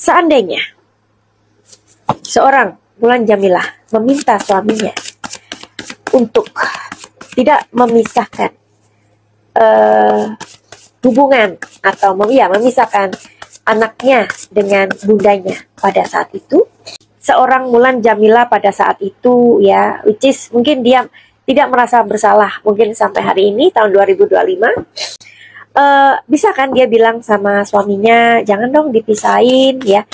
Seandainya seorang Mulan Jameela meminta suaminya untuk tidak memisahkan hubungan atau memisahkan anaknya dengan bundanya pada saat itu, seorang Mulan Jameela pada saat itu ya, which is mungkin dia tidak merasa bersalah mungkin sampai hari ini tahun 2025, bisa kan dia bilang sama suaminya, jangan dong dipisahin ya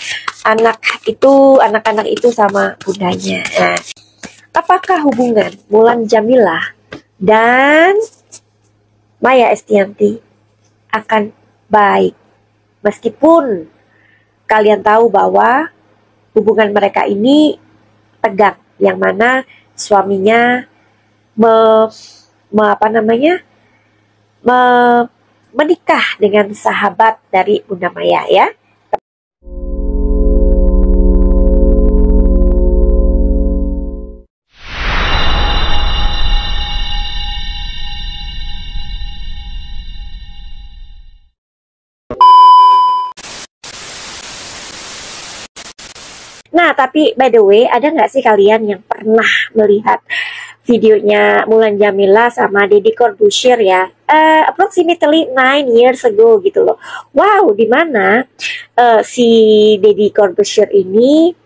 anak-anak itu sama bundanya. Nah, apakah hubungan Mulan Jameela dan Maya Estianty akan baik meskipun kalian tahu bahwa hubungan mereka ini tegang, yang mana suaminya menikah dengan sahabat dari Bunda Maya ya. Nah, tapi by the way, ada nggak sih kalian yang pernah melihat videonya Mulan Jameela sama Deddy Corbuzier ya? Approximately 9 years ago gitu loh. Wow, dimana si Deddy Corbuzier ini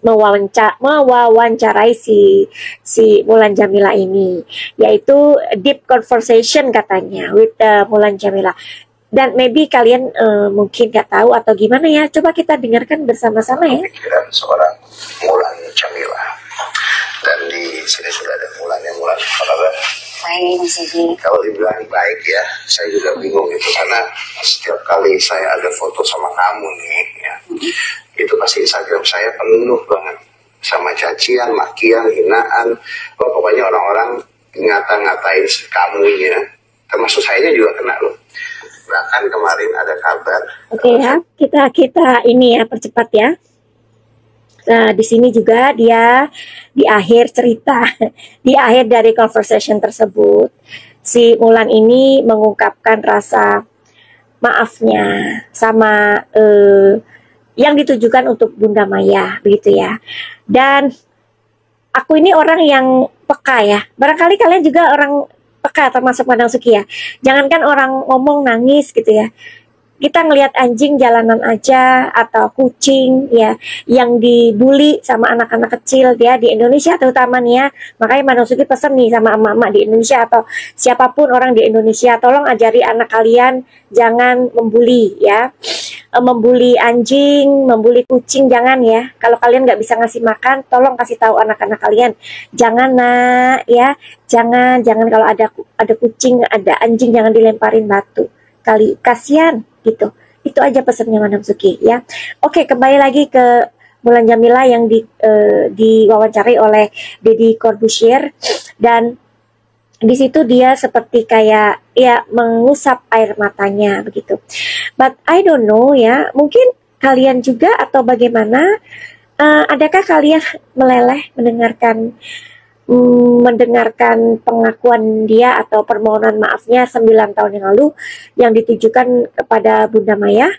mewawancarai si Mulan Jameela ini, yaitu deep conversation katanya with Mulan Jameela. Dan maybe kalian mungkin gak tahu atau gimana ya, coba kita dengarkan bersama-sama ya. Pikiran seorang Mulan Jameela. Dan di sini sudah ada Mulan. Apa kabar? Baik, Mas Egi. Kalau dibilang baik ya, saya juga bingung itu, karena setiap kali saya ada foto sama kamu nih ya, itu pasti Instagram saya penuh banget sama cacian, makian, hinaan. Pokoknya orang-orang ngata-ngatain kamu ya, termasuk saya juga kena loh. Bahkan kemarin ada kabar. Oke ya, kita ini ya, percepat ya. Nah, di sini juga dia di akhir cerita, di akhir dari conversation tersebut, si Mulan ini mengungkapkan rasa maafnya sama yang ditujukan untuk Bunda Maya, begitu ya. Dan aku ini orang yang peka ya. Barangkali kalian juga orang peka, termasuk Madam Suki ya. Jangankan orang ngomong nangis gitu ya, kita ngelihat anjing jalanan aja atau kucing ya yang dibully sama anak-anak kecil ya di Indonesia terutama nih ya. Makanya Madam Suki pesen nih sama emak-emak di Indonesia atau siapapun orang di Indonesia, tolong ajari anak kalian jangan membuli ya, membuli anjing, membuli kucing, jangan ya. Kalau kalian nggak bisa ngasih makan, tolong kasih tahu anak-anak kalian, jangan nak ya, jangan kalau ada kucing, ada anjing, jangan dilemparin batu kali, kasihan gitu. Itu aja pesannya Madam Suki ya. Oke, kembali lagi ke Mulan Jameela yang diwawancarai oleh Deddy Corbuzier, dan di situ dia seperti kayak ya mengusap air matanya begitu. But I don't know ya, mungkin kalian juga atau bagaimana, adakah kalian meleleh mendengarkan pengakuan dia atau permohonan maafnya 9 tahun yang lalu yang ditujukan kepada Bunda Maya?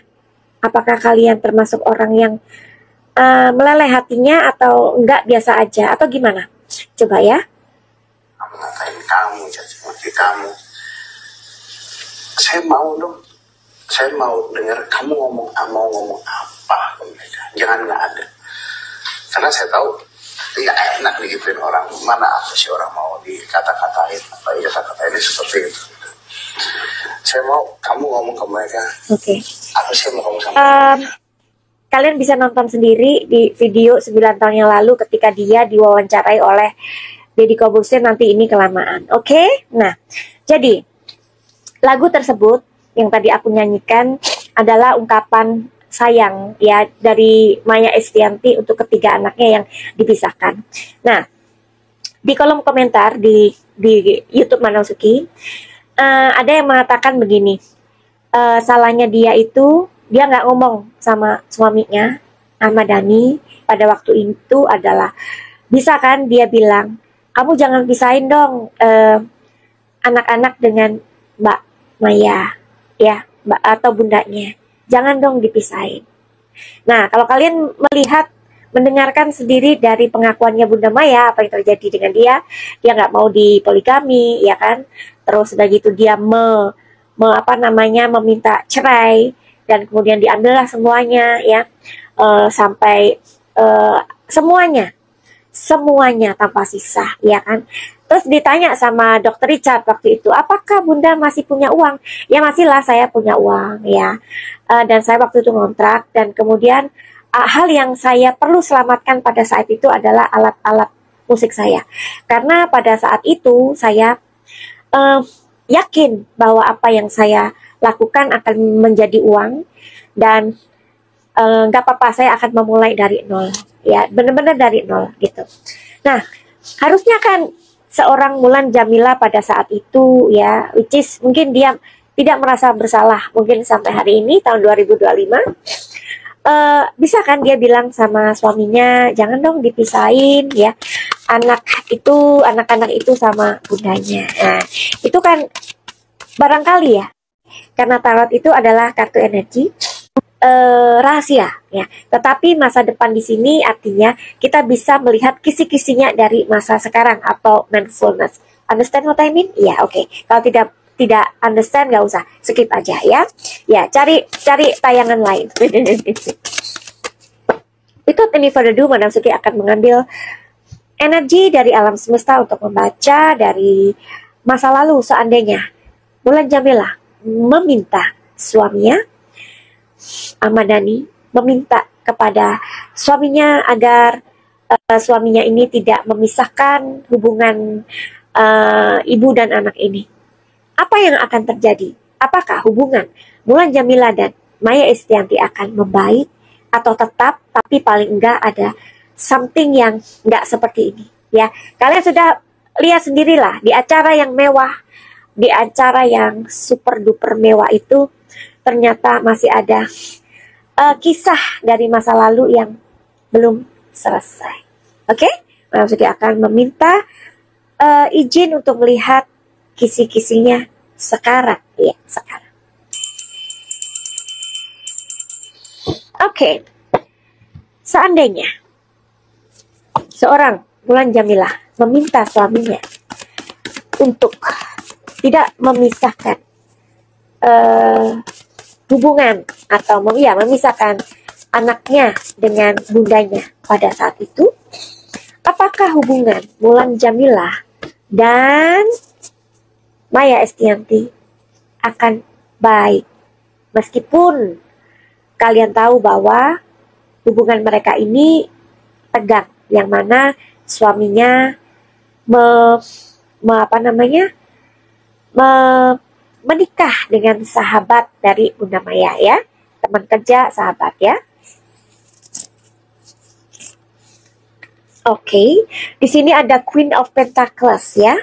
Apakah kalian termasuk orang yang meleleh hatinya atau enggak, biasa aja atau gimana? Coba ya. Kamu ngatain kamu, caci kamu. Saya mau dong. Saya mau dengar kamu ngomong apa ke mereka. Jangan nggak ada. Karena saya tahu ya enak digituin orang. Mana apa sih orang mau dikata-katain, apa ya kata-katain seperti itu. Saya mau kamu ngomong ke mereka. Oke. Apa sih mau kamu sampaikan? Kalian bisa nonton sendiri di video 9 tahun yang lalu ketika dia diwawancarai oleh Deddy Corbuzier, nanti ini kelamaan. Oke? Nah, jadi lagu tersebut yang tadi aku nyanyikan adalah ungkapan sayang ya dari Maya Estianty untuk ketiga anaknya yang dipisahkan. Nah, di kolom komentar di YouTube Madam Suki, ada yang mengatakan begini, salahnya dia itu dia nggak ngomong sama suaminya Ahmad Dhani pada waktu itu adalah, bisa kan dia bilang, kamu jangan pisahin dong anak-anak dengan Mbak Maya ya, atau bundanya, jangan dong dipisahin. Nah, kalau kalian melihat, mendengarkan sendiri dari pengakuannya Bunda Maya apa yang terjadi dengan dia nggak mau dipoligami, ya kan? Terus udah gitu dia meminta cerai, dan kemudian diambillah semuanya, ya. Sampai semuanya tanpa sisa, ya kan? Terus ditanya sama Dokter Richard waktu itu, apakah Bunda masih punya uang? Ya masih lah, saya punya uang, ya. Dan saya waktu itu ngontrak, dan kemudian hal yang saya perlu selamatkan pada saat itu adalah alat-alat musik saya. Karena pada saat itu saya yakin bahwa apa yang saya lakukan akan menjadi uang, dan nggak apa-apa, saya akan memulai dari nol, ya, benar-benar dari nol gitu. Nah, harusnya kan seorang Mulan Jamila pada saat itu, ya, which is mungkin dia tidak merasa bersalah mungkin sampai hari ini tahun 2025, bisa kan dia bilang sama suaminya, jangan dong dipisahin, ya, anak-anak itu sama bundanya. Nah, itu kan barangkali, ya, karena tarot itu adalah kartu energi rahasia, ya. Tetapi masa depan di sini artinya kita bisa melihat kisi-kisinya dari masa sekarang atau mindfulness. Understand what I mean? Ya, oke. Kalau tidak understand, nggak usah, skip aja, ya. Ya, cari tayangan lain. Without any further ado, Madam Suki akan mengambil energi dari alam semesta untuk membaca dari masa lalu seandainya Mulan Jamila meminta suaminya, Ahmad Dhani, meminta kepada suaminya agar suaminya ini tidak memisahkan hubungan ibu dan anak ini. Apa yang akan terjadi? Apakah hubungan Mulan Jamila dan Maya Estianty akan membaik atau tetap, tapi paling enggak ada something yang enggak seperti ini, ya. Kalian sudah lihat sendirilah di acara yang mewah, di acara yang super duper mewah itu ternyata masih ada kisah dari masa lalu yang belum selesai. Oke, Madam Suki akan meminta izin untuk melihat kisi-kisinya sekarang, ya, sekarang. Oke, seandainya seorang Mulan Jamila meminta suaminya untuk tidak memisahkan hubungan atau memisahkan anaknya dengan bundanya pada saat itu, apakah hubungan Mulan Jamila dan Maya Estianty akan baik? Meskipun kalian tahu bahwa hubungan mereka ini tegang, yang mana suaminya menikah dengan sahabat dari Bunda Maya, ya, teman kerja, sahabat, ya. Oke, di sini ada Queen of Pentacles, ya.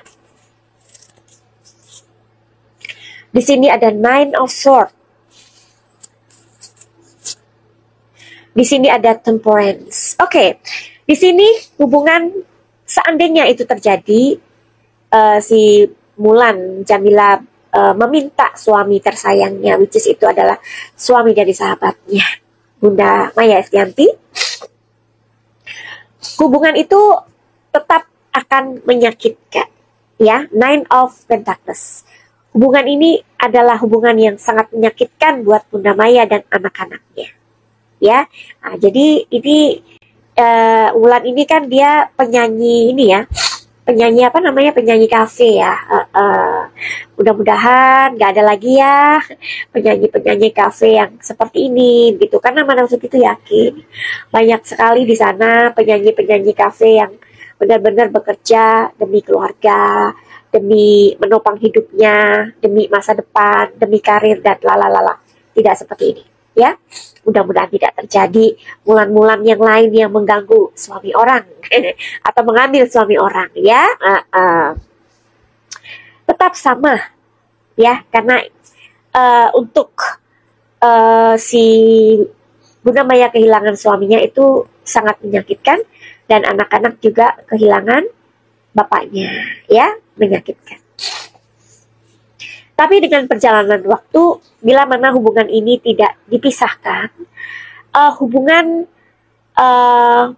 Di sini ada Nine of Swords. Di sini ada Temperance. Oke, di sini hubungan seandainya itu terjadi, si Mulan Jamila meminta suami tersayangnya, which is itu adalah suami dari sahabatnya Bunda Maya Estianty, hubungan itu tetap akan menyakitkan, ya. Nine of Pentacles. Hubungan ini adalah hubungan yang sangat menyakitkan buat Bunda Maya dan anak-anaknya, ya. Nah, jadi ini Wulan ini kan dia penyanyi ini, ya, penyanyi kafe, ya. Mudah-mudahan gak ada lagi, ya, penyanyi kafe yang seperti ini gitu, karena Madam Suki itu yakin banyak sekali di sana penyanyi kafe yang benar-benar bekerja demi keluarga, demi menopang hidupnya, demi masa depan, demi karir, dan lalala. Tidak seperti ini, ya. Mudah-mudahan tidak terjadi Mulan-Mulan yang lain yang mengganggu suami orang atau mengambil suami orang, ya. Tetap sama, ya, karena untuk si Bunda Maya kehilangan suaminya itu sangat menyakitkan, dan anak-anak juga kehilangan bapaknya, ya, menyakitkan. Tapi dengan perjalanan waktu, bila mana hubungan ini tidak dipisahkan, hubungan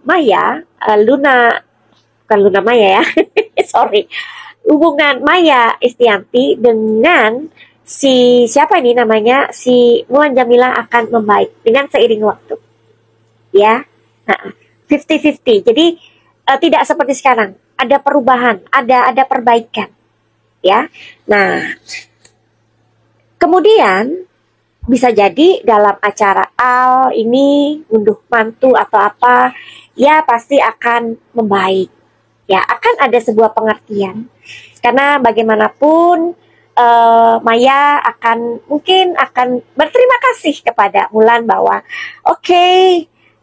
Maya, Luna, bukan Luna Maya ya, sorry, hubungan Maya Estianty dengan si siapa ini namanya, si Mulan Jameela akan membaik dengan seiring waktu, ya. Nah, 50-50. Jadi tidak seperti sekarang, ada perubahan, ada perbaikan, ya. Nah, kemudian bisa jadi dalam acara Al ini unduh mantu atau apa, ya pasti akan membaik. Ya, akan ada sebuah pengertian. Karena bagaimanapun Maya mungkin akan berterima kasih kepada Mulan bahwa oke,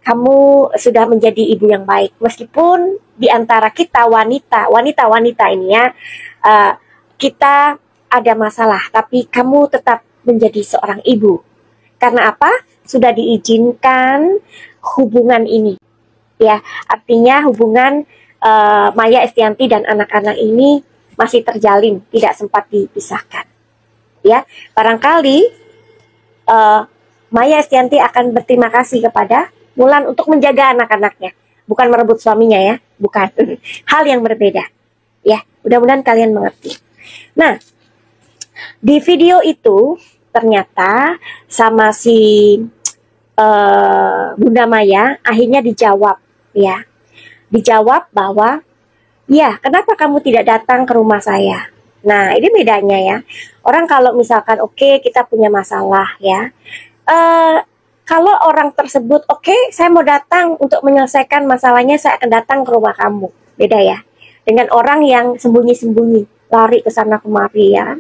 kamu sudah menjadi ibu yang baik. Meskipun di antara kita wanita ini ya, kita ada masalah, tapi kamu tetap menjadi seorang ibu. Karena apa? Sudah diizinkan hubungan ini. Ya, artinya hubungan Maya Estianty dan anak-anak ini masih terjalin, tidak sempat dipisahkan. Ya, barangkali Maya Estianty akan berterima kasih kepada Mulan untuk menjaga anak-anaknya, bukan merebut suaminya ya, bukan. Hal yang berbeda. Ya, mudah-mudahan kalian mengerti. Nah, di video itu ternyata sama si Bunda Maya akhirnya dijawab, ya. Dijawab bahwa, ya, kenapa kamu tidak datang ke rumah saya? Nah, ini bedanya ya. Orang kalau misalkan oke, kita punya masalah ya. Kalau orang tersebut oke, saya mau datang untuk menyelesaikan masalahnya, saya akan datang ke rumah kamu. Beda ya. Dengan orang yang sembunyi-sembunyi, lari ke sana kemari ya.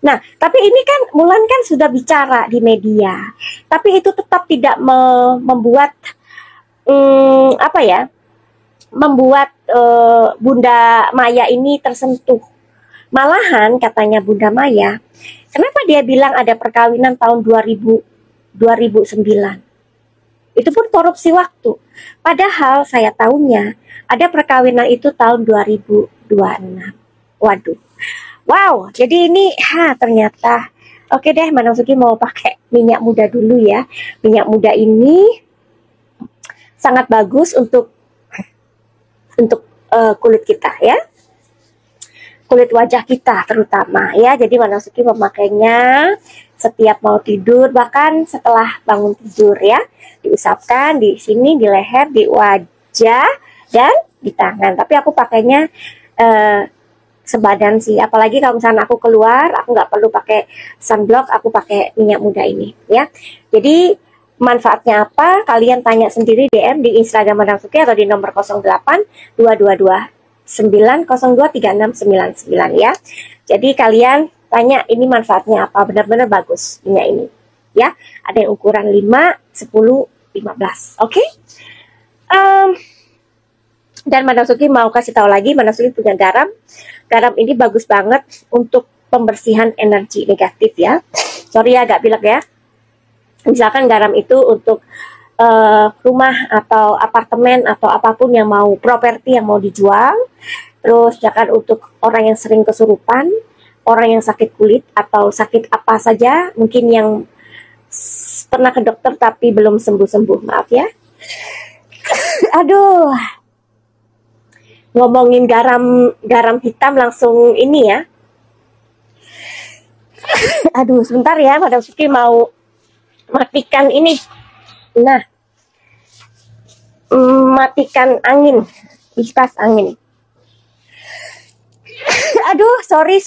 Nah, tapi ini kan Mulan kan sudah bicara di media, tapi itu tetap tidak membuat membuat Bunda Maya ini tersentuh. Malahan katanya Bunda Maya, kenapa dia bilang ada perkawinan tahun 2009? Itu pun korupsi waktu. Padahal saya tahunya ada perkawinan itu tahun 2026. Waduh. Wow, jadi ini ternyata oke deh, Madam Suki mau pakai minyak muda dulu ya. Minyak muda ini sangat bagus untuk kulit kita ya. Kulit wajah kita terutama ya. Jadi Madam Suki memakainya setiap mau tidur, bahkan setelah bangun tidur ya. Diusapkan di sini, di leher, di wajah dan di tangan. Tapi aku pakainya sebadan sih, apalagi kalau misalnya aku keluar, aku nggak perlu pakai sunblock, aku pakai minyak muda ini ya. Jadi manfaatnya apa? Kalian tanya sendiri, DM di Instagram Madam Suki atau di nomor 08 222 902 3699 ya. Jadi kalian tanya ini manfaatnya apa, benar-benar bagus minyak ini ya. Ada yang ukuran 5, 10, 15, oke? Dan Madam Suki mau kasih tahu lagi, Madam Suki punya garam. Garam ini bagus banget untuk pembersihan energi negatif ya. Sorry ya agak pilek ya. Misalkan garam itu untuk rumah atau apartemen atau apapun yang mau, properti yang mau dijual. Terus misalkan untuk orang yang sering kesurupan, orang yang sakit kulit atau sakit apa saja, mungkin yang pernah ke dokter tapi belum sembuh-sembuh, maaf ya. Aduh. Ngomongin garam hitam langsung ini ya. Aduh, sebentar ya, Madam Suki mau matikan ini. Nah, matikan angin, kipas angin. Aduh, sorry.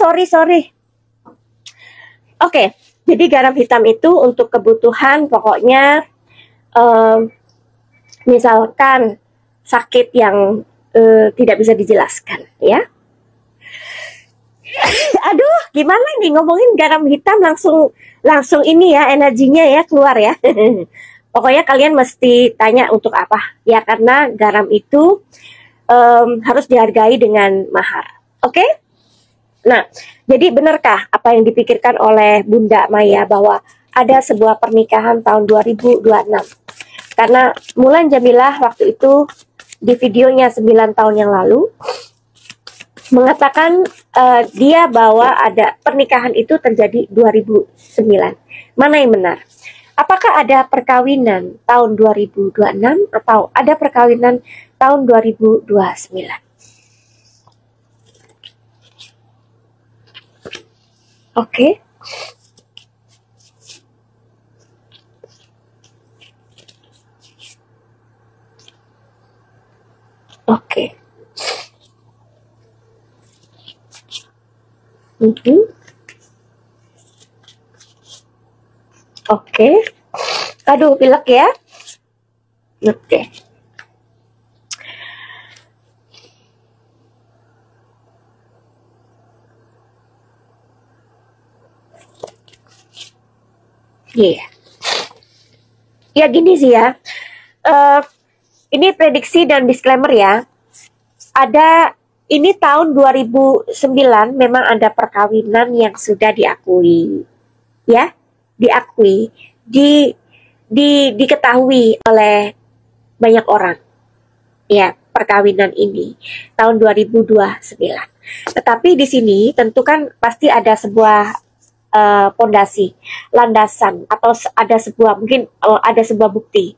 Oke, jadi garam hitam itu untuk kebutuhan pokoknya, misalkan sakit yang tidak bisa dijelaskan ya. Aduh, gimana nih ngomongin garam hitam langsung ini ya, energinya ya keluar ya. Pokoknya kalian mesti tanya untuk apa ya, karena garam itu harus dihargai dengan mahar. Oke? Nah, jadi benarkah apa yang dipikirkan oleh Bunda Maya bahwa ada sebuah pernikahan tahun 2026? Karena Mulan Jameela waktu itu di videonya 9 tahun yang lalu mengatakan dia bahwa ada pernikahan itu terjadi 2009. Mana yang benar? Apakah ada perkawinan tahun 2026 atau ada perkawinan tahun 2029? Oke. Oke. Oke. Aduh, pilek ya. Oke. Iya. Ya gini sih ya. Ini prediksi dan disclaimer ya. Ini tahun 2009 memang ada perkawinan yang sudah diakui. Ya, diakui, diketahui oleh banyak orang. Ya, perkawinan ini tahun 2029. Tetapi di sini tentu kan pasti ada sebuah pondasi, landasan, atau ada sebuah mungkin ada sebuah bukti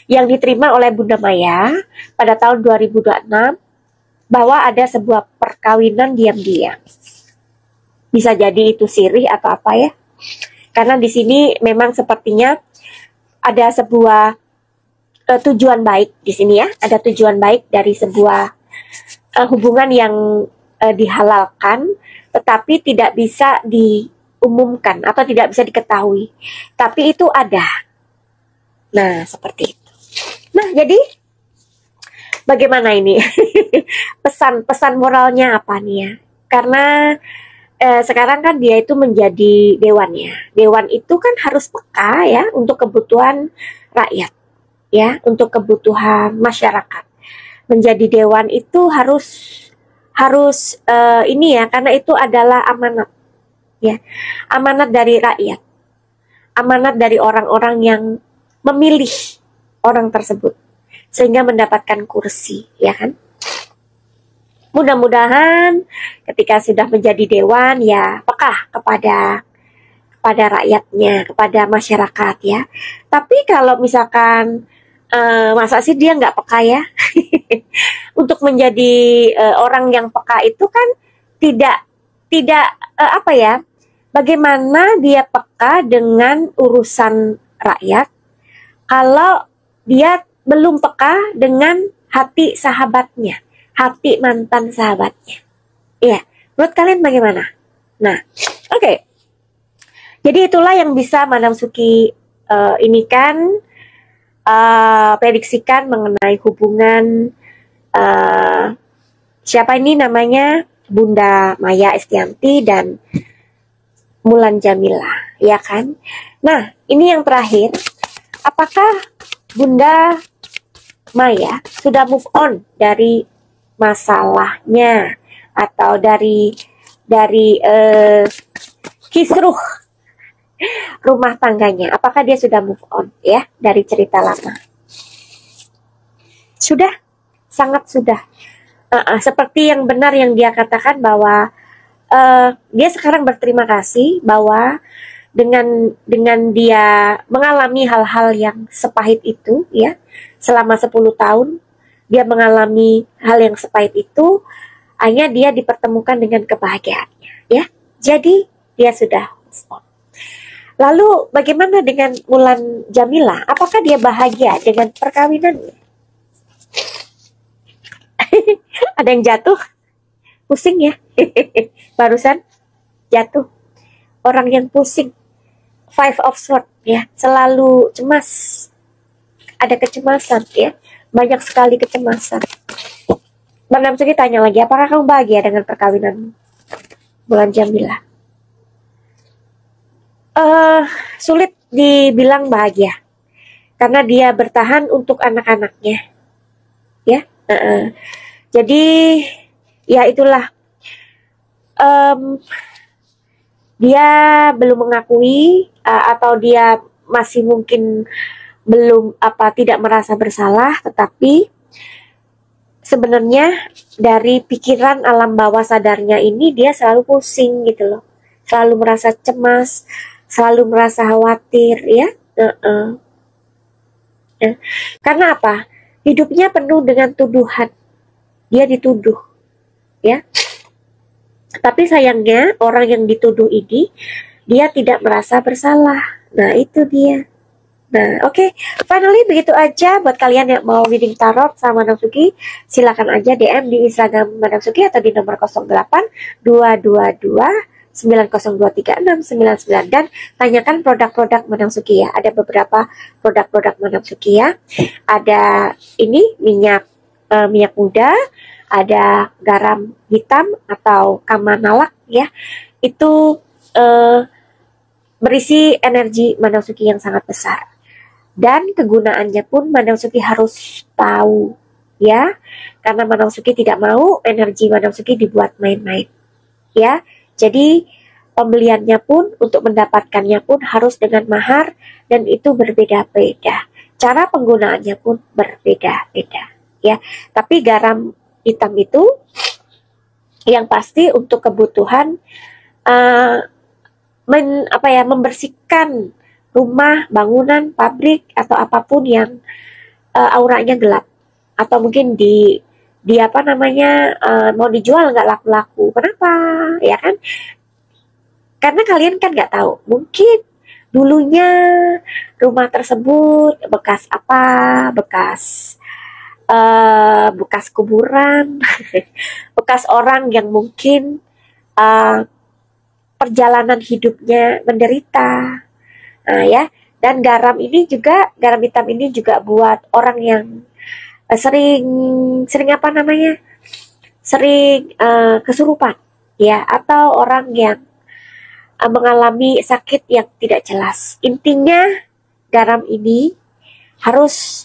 yang diterima oleh Bunda Maya pada tahun 2026 bahwa ada sebuah perkawinan diam-diam. Bisa jadi itu sirih atau apa ya? Karena di sini memang sepertinya ada sebuah tujuan baik di sini ya, ada tujuan baik dari sebuah hubungan yang dihalalkan, tetapi tidak bisa diumumkan atau tidak bisa diketahui. Tapi itu ada. Nah, seperti itu. Nah, jadi bagaimana ini? Pesan moralnya apa nih ya? Karena sekarang kan dia itu menjadi dewan ya. Dewan itu kan harus peka ya untuk kebutuhan rakyat ya, untuk kebutuhan masyarakat. Menjadi dewan itu harus ini ya, karena itu adalah amanat ya. Amanat dari rakyat. Amanat dari orang-orang yang memilih orang tersebut sehingga mendapatkan kursi, ya kan? Mudah-mudahan ketika sudah menjadi dewan ya peka kepada rakyatnya, kepada masyarakat ya. Tapi kalau misalkan masa sih dia nggak peka ya? Untuk menjadi orang yang peka itu kan tidak apa ya? Bagaimana dia peka dengan urusan rakyat kalau dia belum peka dengan hati sahabatnya, hati mantan sahabatnya. Iya, menurut kalian bagaimana? Nah, oke. Jadi itulah yang bisa Madam Suki ini kan prediksikan mengenai hubungan siapa ini namanya Bunda Maya Estianty dan Mulan Jamila, ya kan? Nah, ini yang terakhir. Apakah Bunda Maya sudah move on dari masalahnya atau dari kisruh rumah tangganya? Apakah dia sudah move on ya dari cerita lama? Sudah, sangat sudah. Seperti yang benar yang dia katakan bahwa dia sekarang berterima kasih bahwa dengan dia mengalami hal-hal yang sepahit itu ya, selama 10 tahun dia mengalami hal yang sepahit itu, hanya dia dipertemukan dengan kebahagiaannya ya. Jadi dia sudah move on. Lalu bagaimana dengan Mulan Jamila? Apakah dia bahagia dengan perkawinannya? Ada yang jatuh? Pusing ya? Barusan jatuh. Orang yang pusing. Five of Swords ya, selalu cemas. Ada kecemasan ya. Banyak sekali kecemasan. Madam Suki tanya lagi, apakah kamu bahagia dengan perkawinan Mulan Jamila? Sulit dibilang bahagia. Karena dia bertahan untuk anak-anaknya. Ya. Jadi ya itulah. Dia belum mengakui atau dia masih mungkin belum tidak merasa bersalah, tetapi sebenarnya dari pikiran alam bawah sadarnya ini dia selalu pusing gitu loh, selalu merasa cemas, selalu merasa khawatir ya. Heeh. Ya. Karena apa? Hidupnya penuh dengan tuduhan. Dia dituduh, ya. Tapi sayangnya orang yang dituduh ini dia tidak merasa bersalah. Nah, itu dia. Nah, oke. Finally begitu aja buat kalian yang mau reading tarot sama Madam Suki, silakan aja DM di Instagram Madam Suki atau di nomor 08 222 902369 dan tanyakan produk-produk Madam Suki ya. Ada beberapa produk-produk Madam Suki ya. Ada ini minyak muda, ada garam hitam atau kamanalak ya. Itu berisi energi Madam Suki yang sangat besar. Dan kegunaannya pun Madam Suki harus tahu ya. Karena Madam Suki tidak mau energi Madam Suki dibuat main-main ya. Jadi pembeliannya pun untuk mendapatkannya pun harus dengan mahar dan itu berbeda-beda. Cara penggunaannya pun berbeda-beda ya. Tapi garam hitam itu yang pasti untuk kebutuhan membersihkan rumah, bangunan, pabrik atau apapun yang auranya gelap atau mungkin di apa namanya mau dijual nggak laku-laku. Kenapa? Ya kan? Karena kalian kan nggak tahu. Mungkin dulunya rumah tersebut bekas apa? Bekas kuburan, bekas orang yang mungkin perjalanan hidupnya menderita. Nah ya, dan garam hitam ini juga buat orang yang sering apa namanya, sering kesurupan ya, atau orang yang mengalami sakit yang tidak jelas. Intinya garam ini harus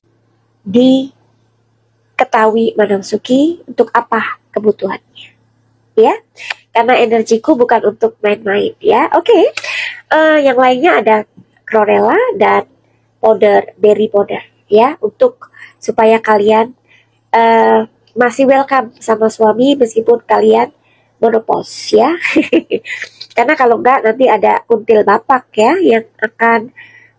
diketahui Madam Suki untuk apa kebutuhannya ya, karena energiku bukan untuk main-main ya. Oke. Yang lainnya ada chlorella dan berry powder ya, untuk supaya kalian masih welcome sama suami meskipun kalian menopause ya. Karena kalau enggak nanti ada until bapak ya yang akan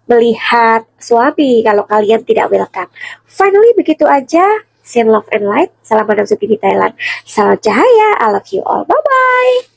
melihat suami kalau kalian tidak welcome. Finally begitu aja. Send love and light. Salam Madam Suki di Thailand. Salam cahaya. I love you all. Bye bye.